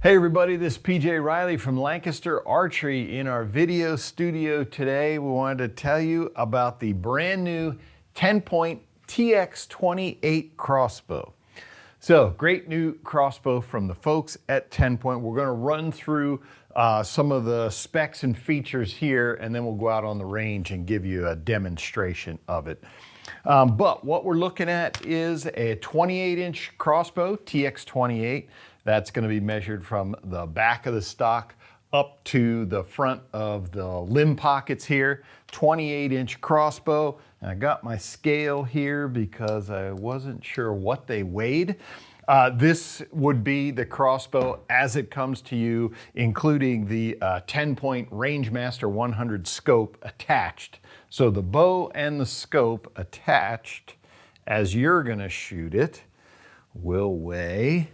Hey everybody, this is PJ Riley from Lancaster Archery. In our video studio today, we wanted to tell you about the brand new TenPoint TX 28 crossbow. So, great new crossbow from the folks at TenPoint. We're going to run through some of the specs and features here, and then we'll go out on the range and give you a demonstration of it. But what we're looking at is a 28-inch crossbow, TX 28. That's going to be measured from the back of the stock up to the front of the limb pockets here. 28-inch crossbow. And I got my scale here because I wasn't sure what they weighed. This would be the crossbow as it comes to you, including the TenPoint Rangemaster 100 scope attached. So the bow and the scope attached, as you're going to shoot it, will weigh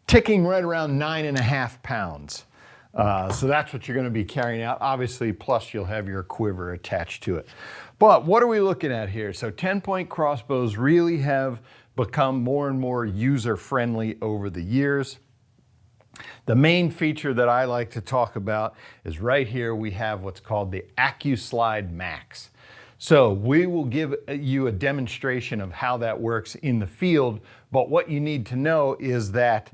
ticking right around 9.5 pounds. So that's what you're going to be carrying out. Obviously, plus you'll have your quiver attached to it. But what are we looking at here? So TenPoint crossbows really have become more and more user-friendly over the years. The main feature that I like to talk about is right here we have what's called the AccuSlide Max. So we will give you a demonstration of how that works in the field, but what you need to know is that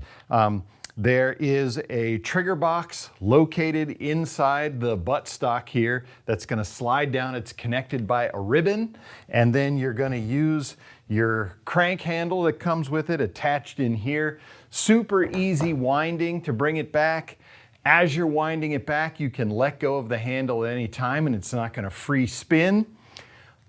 there is a trigger box located inside the buttstock here that's going to slide down. It's connected by a ribbon, and then you're going to use your crank handle that comes with it attached in here. Super easy winding to bring it back. As you're winding it back, you can let go of the handle at any time and it's not going to free spin.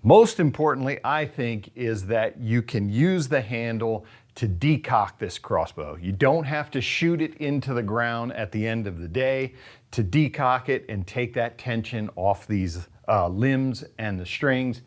Most importantly, I think, is that you can use the handle to decock this crossbow. You don't have to shoot it into the ground at the end of the day to decock it and take that tension off these limbs and the strings.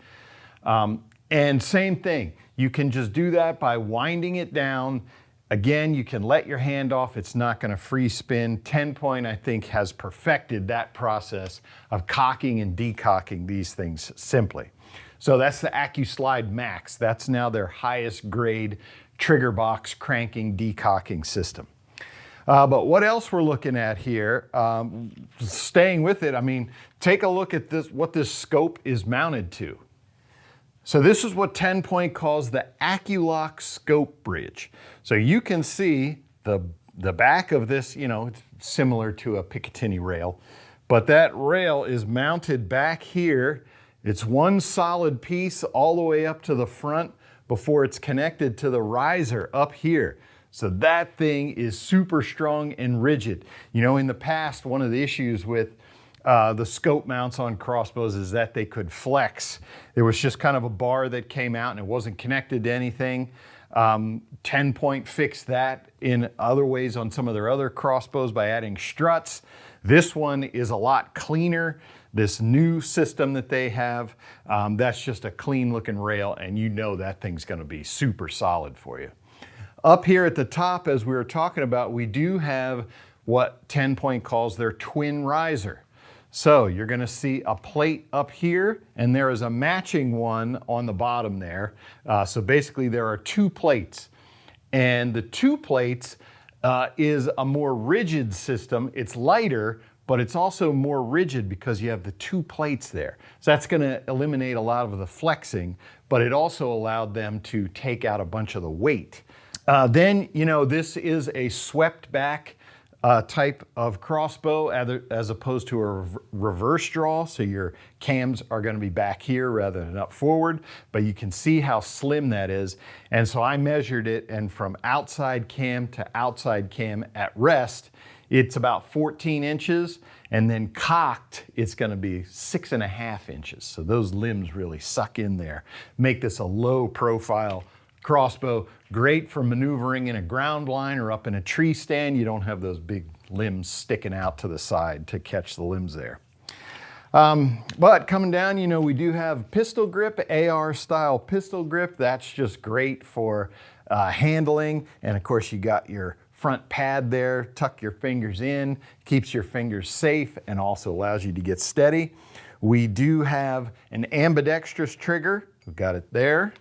And same thing, you can just do that by winding it down. Again, you can let your hand off, it's not going to free spin. TenPoint, I think, has perfected that process of cocking and decocking these things simply. So that's the AccuSlide Max. That's now their highest grade trigger box cranking decocking system. But what else we're looking at here, staying with it, I mean, take a look at this, what this scope is mounted to. So this is what TenPoint calls the AccuLock scope bridge. So you can see the back of this, you know, it's similar to a Picatinny rail, but that rail is mounted back here. It's one solid piece all the way up to the front before it's connected to the riser up here. So that thing is super strong and rigid. You know, in the past, one of the issues with the scope mounts on crossbows is that they could flex. There was just kind of a bar that came out and it wasn't connected to anything. TenPoint fixed that in other ways on some of their other crossbows by adding struts. This one is a lot cleaner. This new system that they have, that's just a clean looking rail and you know that thing's going to be super solid for you. Up here at the top, as we were talking about, we do have what TenPoint calls their twin riser. So you're going to see a plate up here and there is a matching one on the bottom there. So basically there are two plates, and the two plates is a more rigid system. It's lighter, but it's also more rigid because you have the two plates there. So that's going to eliminate a lot of the flexing, but it also allowed them to take out a bunch of the weight. Then, you know, this is a swept back type of crossbow as opposed to a reverse draw. So your cams are going to be back here rather than up forward, but you can see how slim that is. And so I measured it, and from outside cam to outside cam at rest, it's about 14 inches, and then cocked, it's going to be 6.5 inches. So those limbs really suck in there. Make this a low profile crossbow, great for maneuvering in a ground line or up in a tree stand. You don't have those big limbs sticking out to the side to catch the limbs there. But coming down, you know, we do have pistol grip, AR style pistol grip. That's just great for handling. And of course you got your front pad there, tuck your fingers in, keeps your fingers safe and also allows you to get steady. We do have an ambidextrous trigger. We've got it there.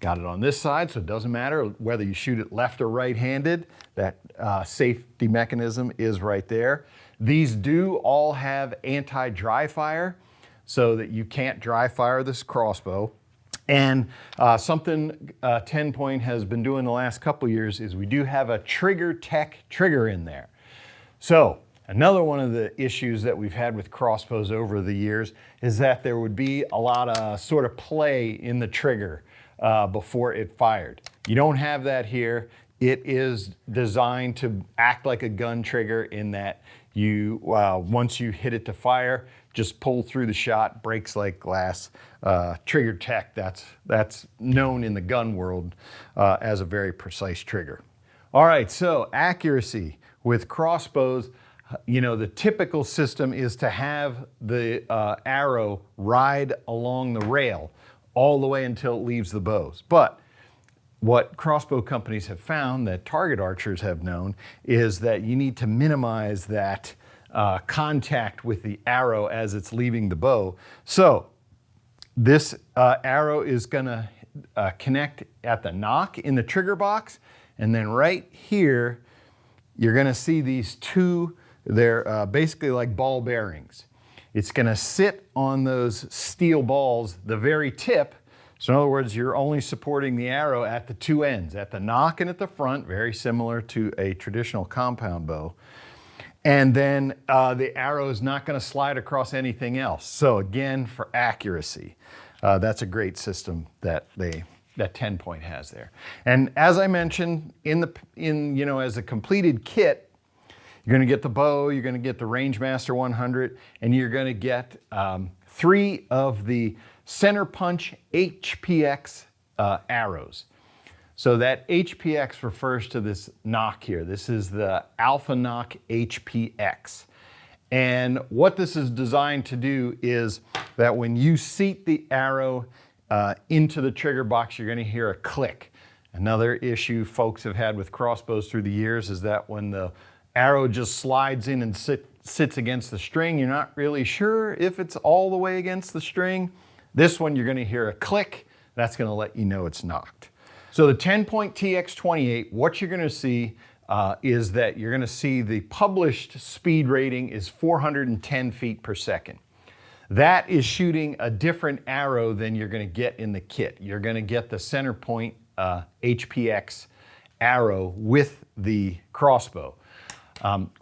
Got it on this side, so it doesn't matter whether you shoot it left or right-handed. That safety mechanism is right there. These do all have anti-dry fire, so that you can't dry fire this crossbow. And something TenPoint has been doing the last couple years is we do have a Trigger Tech trigger in there. So another one of the issues that we've had with crossbows over the years is that there would be a lot of sort of play in the trigger before it fired. You don't have that here. It is designed to act like a gun trigger in that you, once you hit it to fire, just pull through the shot, breaks like glass. Trigger Tech, that's known in the gun world as a very precise trigger. All right, so accuracy with crossbows, you know, the typical system is to have the arrow ride along the rail all the way until it leaves the bows. But what crossbow companies have found, that target archers have known, is that you need to minimize that contact with the arrow as it's leaving the bow. So this arrow is gonna connect at the nock in the trigger box, and then right here, you're gonna see these two, they're basically like ball bearings. It's gonna sit on those steel balls, the very tip. So in other words, you're only supporting the arrow at the two ends, at the nock and at the front, very similar to a traditional compound bow. And then the arrow is not going to slide across anything else. So again, for accuracy, that's a great system that TenPoint has there. And as I mentioned, as a completed kit, you're going to get the bow, you're going to get the Rangemaster 100, and you're going to get 3 of the center punch HPX arrows. So that HPX refers to this nock here. This is the Alpha Nock HPX. And what this is designed to do is that when you seat the arrow into the trigger box, you're going to hear a click. Another issue folks have had with crossbows through the years is that when the arrow just slides in and sits against the string, you're not really sure if it's all the way against the string. This one, you're going to hear a click. That's going to let you know it's nocked. So the TenPoint TX28, what you're going to see is that you're going to see the published speed rating is 410 feet per second. That is shooting a different arrow than you're going to get in the kit. You're going to get the center point HPX arrow with the crossbow.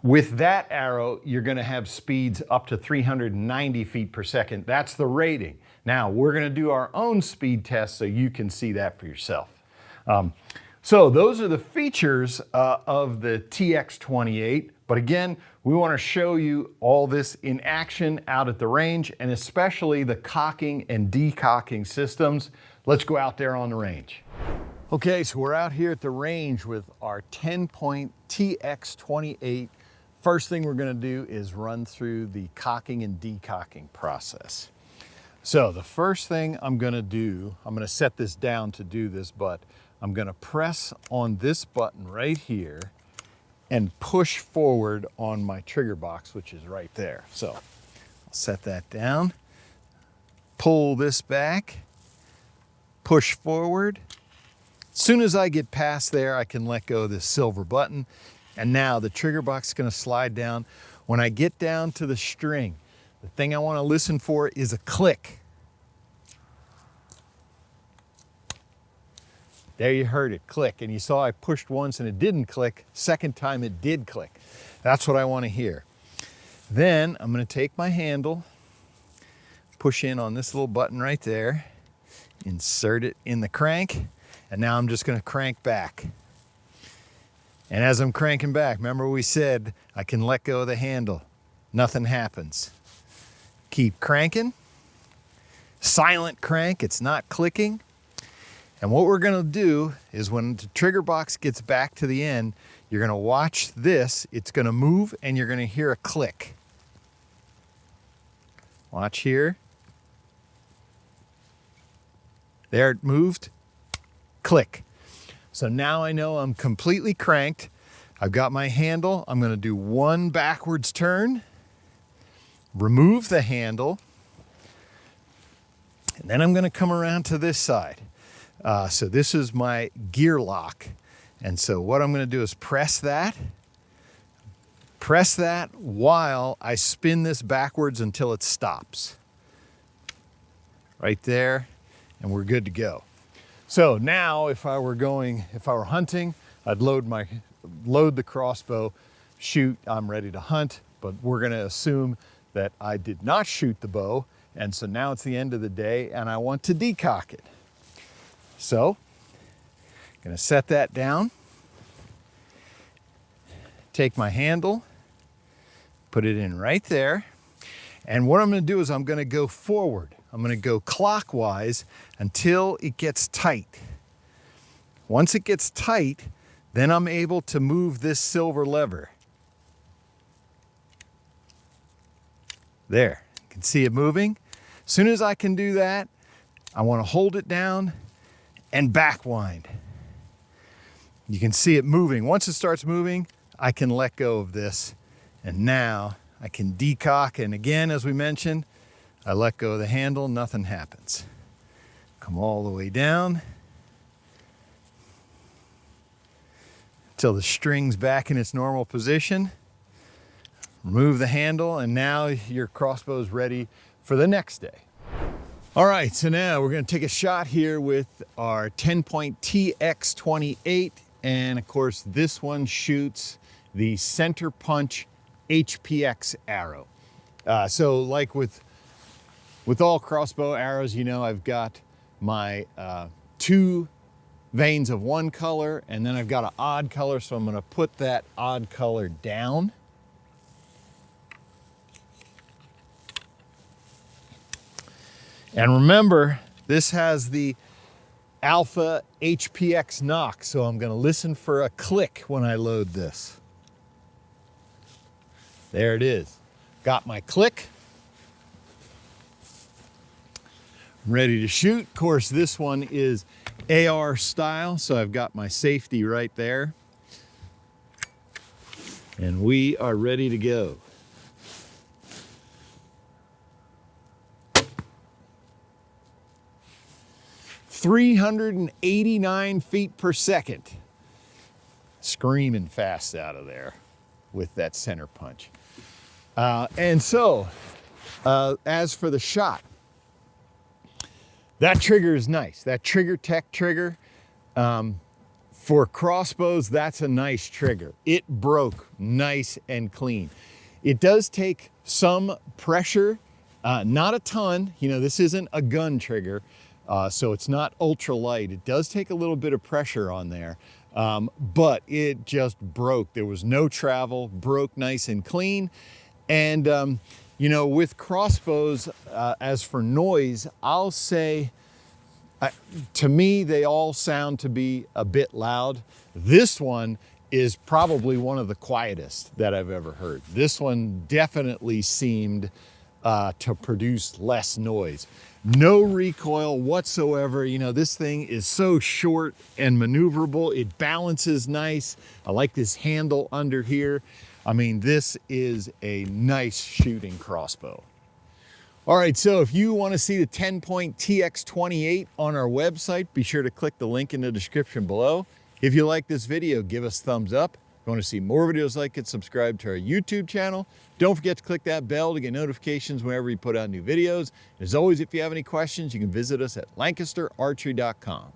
With that arrow, you're going to have speeds up to 390 feet per second. That's the rating. Now, we're going to do our own speed test so you can see that for yourself. So those are the features of the TX28. But again, we want to show you all this in action out at the range, and especially the cocking and decocking systems. Let's go out there on the range. Okay, so we're out here at the range with our TenPoint TX28. First thing we're going to do is run through the cocking and decocking process. So the first thing I'm going to do, I'm going to set this down to do this, but I'm going to press on this button right here and push forward on my trigger box, which is right there. So I'll set that down, pull this back, push forward. As soon as I get past there, I can let go of this silver button. And now the trigger box is going to slide down. When I get down to the string, the thing I want to listen for is a click. There you heard it, click. And you saw I pushed once and it didn't click. Second time it did click. That's what I want to hear. Then I'm going to take my handle, push in on this little button right there, insert it in the crank, and now I'm just going to crank back. And as I'm cranking back, remember we said I can let go of the handle. Nothing happens. Keep cranking. Silent crank, it's not clicking. And what we're going to do is when the trigger box gets back to the end, you're going to watch this. It's going to move and you're going to hear a click. Watch here. There it moved. Click. So now I know I'm completely cranked. I've got my handle. I'm going to do one backwards turn, remove the handle, and then I'm going to come around to this side. So this is my gear lock. And so what I'm gonna do is press that while I spin this backwards until it stops. Right there, and we're good to go. So now if I were hunting, I'd load the crossbow, shoot, I'm ready to hunt, but we're gonna assume that I did not shoot the bow, and so now it's the end of the day and I want to decock it. So, I'm gonna set that down, take my handle, put it in right there, and what I'm gonna do is I'm gonna go forward. I'm gonna go clockwise until it gets tight. Once it gets tight, then I'm able to move this silver lever. There, you can see it moving. As soon as I can do that, I wanna hold it down and back wind. You can see it moving. Once it starts moving, I can let go of this, and now I can decock, and again, as we mentioned, I let go of the handle, nothing happens. Come all the way down until the string's back in its normal position. Remove the handle, and now your crossbow is ready for the next day. All right, so now we're gonna take a shot here with our TenPoint TX 28, and of course this one shoots the center punch HPX arrow. So like with all crossbow arrows, you know, I've got my 2 veins of one color, and then I've got an odd color, so I'm gonna put that odd color down. And remember, this has the alpha HPX knock, so I'm gonna listen for a click when I load this. There it is. Got my click. Ready to shoot. Of course, this one is AR style, so I've got my safety right there. And we are ready to go. .389 feet per second. Screaming fast out of there with that center punch. And so, as for the shot, that trigger is nice. That Trigger Tech trigger, for crossbows, that's a nice trigger. It broke nice and clean. It does take some pressure, not a ton. You know, this isn't a gun trigger, so it's not ultra light. It does take a little bit of pressure on there, but it just broke. There was no travel, broke nice and clean. And you know, with crossbows, as for noise, I'll say, to me, they all sound to be a bit loud. This one is probably one of the quietest that I've ever heard. This one definitely seemed to produce less noise. No recoil whatsoever. You know, this thing is so short and maneuverable. It balances nice. I like this handle under here. I mean, this is a nice shooting crossbow. All right, so if you want to see the TenPoint TX 28 on our website, be sure to click the link in the description below. If you like this video, give us a thumbs up. If you want to see more videos like it, subscribe to our YouTube channel. Don't forget to click that bell to get notifications whenever we put out new videos. As always, if you have any questions, you can visit us at lancasterarchery.com.